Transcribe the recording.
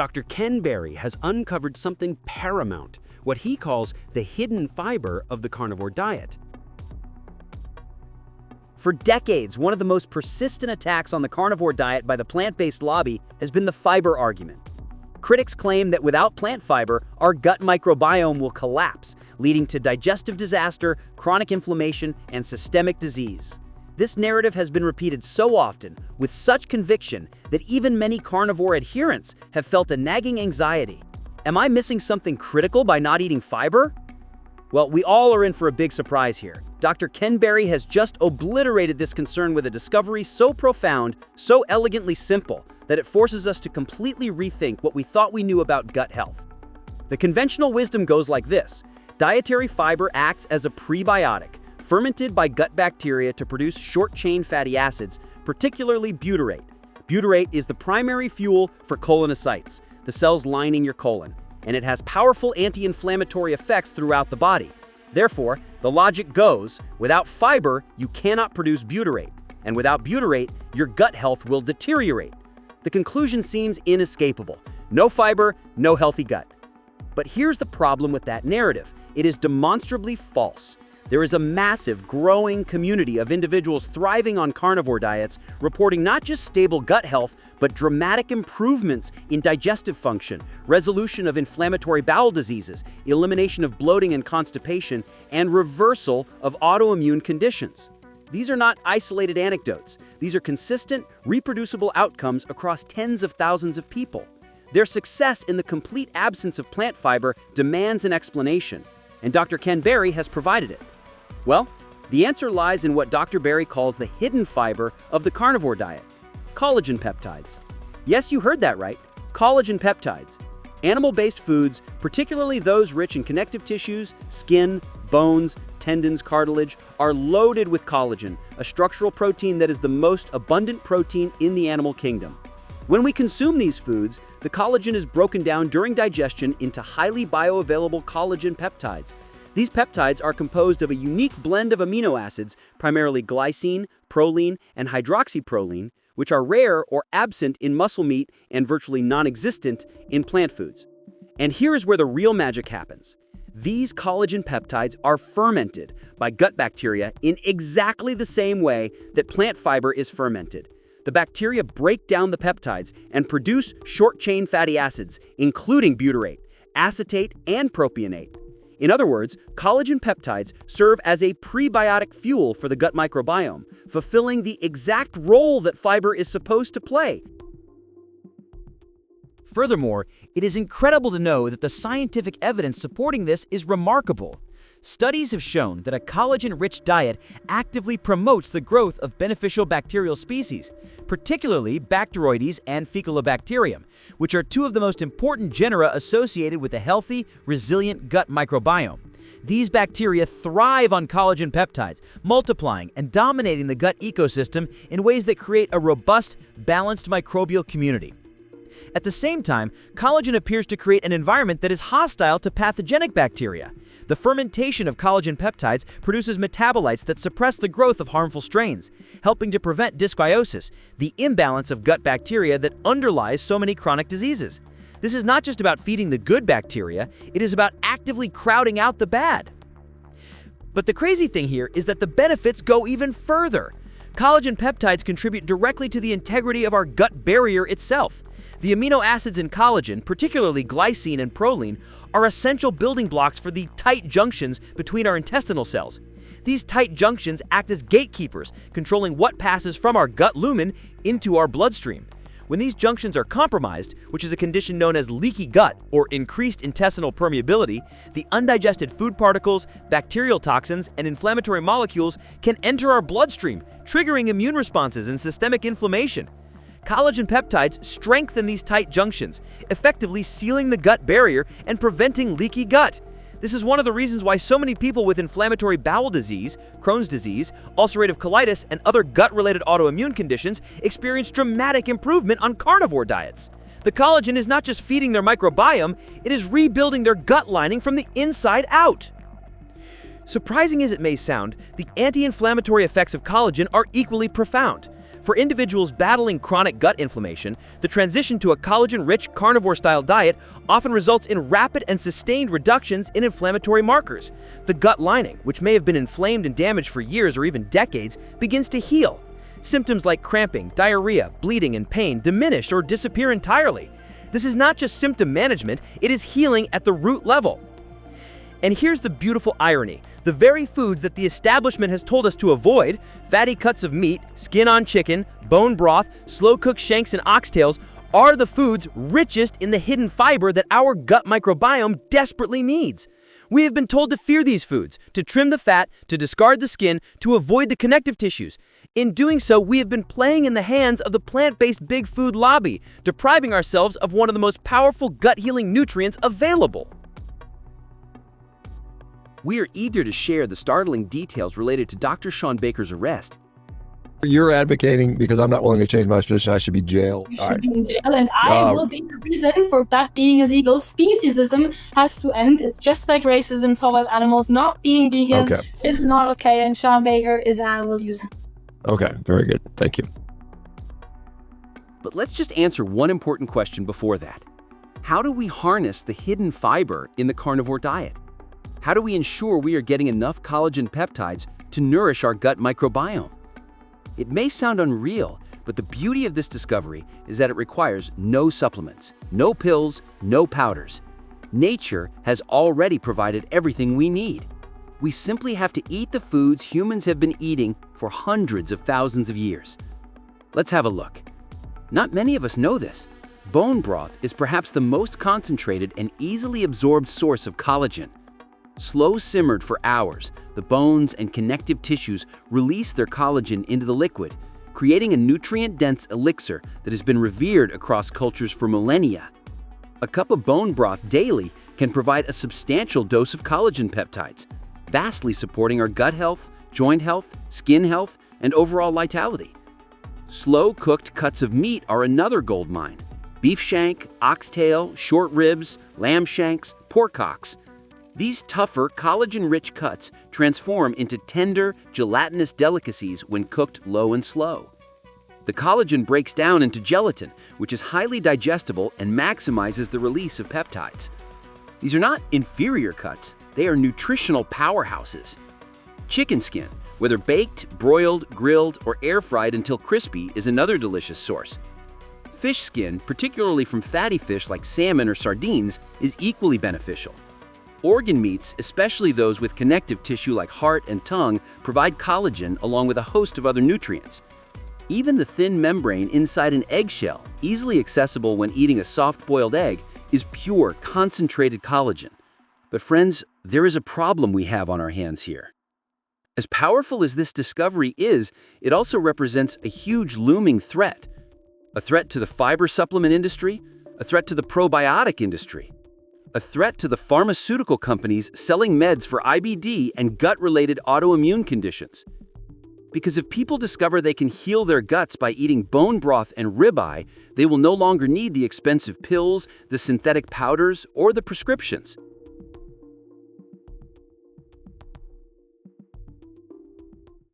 Dr. Ken Berry has uncovered something paramount, what he calls the hidden fiber of the carnivore diet. For decades, one of the most persistent attacks on the carnivore diet by the plant-based lobby has been the fiber argument. Critics claim that without plant fiber, our gut microbiome will collapse, leading to digestive disaster, chronic inflammation, and systemic disease. This narrative has been repeated so often, with such conviction, that even many carnivore adherents have felt a nagging anxiety. Am I missing something critical by not eating fiber? Well, we all are in for a big surprise here. Dr. Ken Berry has just obliterated this concern with a discovery so profound, so elegantly simple, that it forces us to completely rethink what we thought we knew about gut health. The conventional wisdom goes like this: dietary fiber acts as a prebiotic, fermented by gut bacteria to produce short-chain fatty acids, particularly butyrate. Butyrate is the primary fuel for colonocytes, the cells lining your colon, and it has powerful anti-inflammatory effects throughout the body. Therefore, the logic goes, without fiber, you cannot produce butyrate, and without butyrate, your gut health will deteriorate. The conclusion seems inescapable: no fiber, no healthy gut. But here's the problem with that narrative: it is demonstrably false. There is a massive, growing community of individuals thriving on carnivore diets, reporting not just stable gut health, but dramatic improvements in digestive function, resolution of inflammatory bowel diseases, elimination of bloating and constipation, and reversal of autoimmune conditions. These are not isolated anecdotes. These are consistent, reproducible outcomes across tens of thousands of people. Their success in the complete absence of plant fiber demands an explanation, and Dr. Ken Berry has provided it. Well, the answer lies in what Dr. Berry calls the hidden fiber of the carnivore diet: collagen peptides. Yes, you heard that right, collagen peptides. Animal-based foods, particularly those rich in connective tissues, skin, bones, tendons, cartilage, are loaded with collagen, a structural protein that is the most abundant protein in the animal kingdom. When we consume these foods, the collagen is broken down during digestion into highly bioavailable collagen peptides. These peptides are composed of a unique blend of amino acids, primarily glycine, proline, and hydroxyproline, which are rare or absent in muscle meat and virtually non-existent in plant foods. And here is where the real magic happens. These collagen peptides are fermented by gut bacteria in exactly the same way that plant fiber is fermented. The bacteria break down the peptides and produce short-chain fatty acids, including butyrate, acetate, and propionate. In other words, collagen peptides serve as a prebiotic fuel for the gut microbiome, fulfilling the exact role that fiber is supposed to play. Furthermore, it is incredible to know that the scientific evidence supporting this is remarkable. Studies have shown that a collagen-rich diet actively promotes the growth of beneficial bacterial species, particularly Bacteroides and Faecalibacterium, which are two of the most important genera associated with a healthy, resilient gut microbiome. These bacteria thrive on collagen peptides, multiplying and dominating the gut ecosystem in ways that create a robust, balanced microbial community. At the same time, collagen appears to create an environment that is hostile to pathogenic bacteria. The fermentation of collagen peptides produces metabolites that suppress the growth of harmful strains, helping to prevent dysbiosis, the imbalance of gut bacteria that underlies so many chronic diseases. This is not just about feeding the good bacteria, it is about actively crowding out the bad. But the crazy thing here is that the benefits go even further. Collagen peptides contribute directly to the integrity of our gut barrier itself. The amino acids in collagen, particularly glycine and proline, are essential building blocks for the tight junctions between our intestinal cells. These tight junctions act as gatekeepers, controlling what passes from our gut lumen into our bloodstream. When these junctions are compromised, which is a condition known as leaky gut or increased intestinal permeability, the undigested food particles, bacterial toxins, and inflammatory molecules can enter our bloodstream, triggering immune responses and systemic inflammation. Collagen peptides strengthen these tight junctions, effectively sealing the gut barrier and preventing leaky gut. This is one of the reasons why so many people with inflammatory bowel disease, Crohn's disease, ulcerative colitis, and other gut-related autoimmune conditions experience dramatic improvement on carnivore diets. The collagen is not just feeding their microbiome, it is rebuilding their gut lining from the inside out. Surprising as it may sound, the anti-inflammatory effects of collagen are equally profound. For individuals battling chronic gut inflammation, the transition to a collagen-rich carnivore-style diet often results in rapid and sustained reductions in inflammatory markers. The gut lining, which may have been inflamed and damaged for years or even decades, begins to heal. Symptoms like cramping, diarrhea, bleeding, and pain diminish or disappear entirely. This is not just symptom management, it is healing at the root level. And here's the beautiful irony. The very foods that the establishment has told us to avoid, fatty cuts of meat, skin on chicken, bone broth, slow-cooked shanks and oxtails, are the foods richest in the hidden fiber that our gut microbiome desperately needs. We have been told to fear these foods, to trim the fat, to discard the skin, to avoid the connective tissues. In doing so, we have been playing in the hands of the plant-based big food lobby, depriving ourselves of one of the most powerful gut-healing nutrients available. We are eager to share the startling details related to Dr. Sean Baker's arrest. You're advocating because I'm not willing to change my position, I should be jailed. You should be in jail, and I will be the reason for that being illegal. Speciesism has to end. It's just like racism towards animals. Not being vegan is not okay, and Sean Baker is an animal user. Okay, very good. Thank you. But let's just answer one important question before that. How do we harness the hidden fiber in the carnivore diet? How do we ensure we are getting enough collagen peptides to nourish our gut microbiome? It may sound unreal, but the beauty of this discovery is that it requires no supplements, no pills, no powders. Nature has already provided everything we need. We simply have to eat the foods humans have been eating for hundreds of thousands of years. Let's have a look. Not many of us know this. Bone broth is perhaps the most concentrated and easily absorbed source of collagen. Slow simmered for hours, the bones and connective tissues release their collagen into the liquid, creating a nutrient-dense elixir that has been revered across cultures for millennia. A cup of bone broth daily can provide a substantial dose of collagen peptides, vastly supporting our gut health, joint health, skin health, and overall vitality. Slow-cooked cuts of meat are another gold mine. Beef shank, oxtail, short ribs, lamb shanks, pork hocks. These tougher, collagen-rich cuts transform into tender, gelatinous delicacies when cooked low and slow. The collagen breaks down into gelatin, which is highly digestible and maximizes the release of peptides. These are not inferior cuts, they are nutritional powerhouses. Chicken skin, whether baked, broiled, grilled, or air-fried until crispy, is another delicious source. Fish skin, particularly from fatty fish like salmon or sardines, is equally beneficial. Organ meats, especially those with connective tissue like heart and tongue, provide collagen along with a host of other nutrients. Even the thin membrane inside an eggshell, easily accessible when eating a soft-boiled egg, is pure, concentrated collagen. But friends, there is a problem we have on our hands here. As powerful as this discovery is, it also represents a huge looming threat. A threat to the fiber supplement industry, a threat to the probiotic industry, a threat to the pharmaceutical companies selling meds for IBD and gut-related autoimmune conditions. Because if people discover they can heal their guts by eating bone broth and ribeye, they will no longer need the expensive pills, the synthetic powders, or the prescriptions.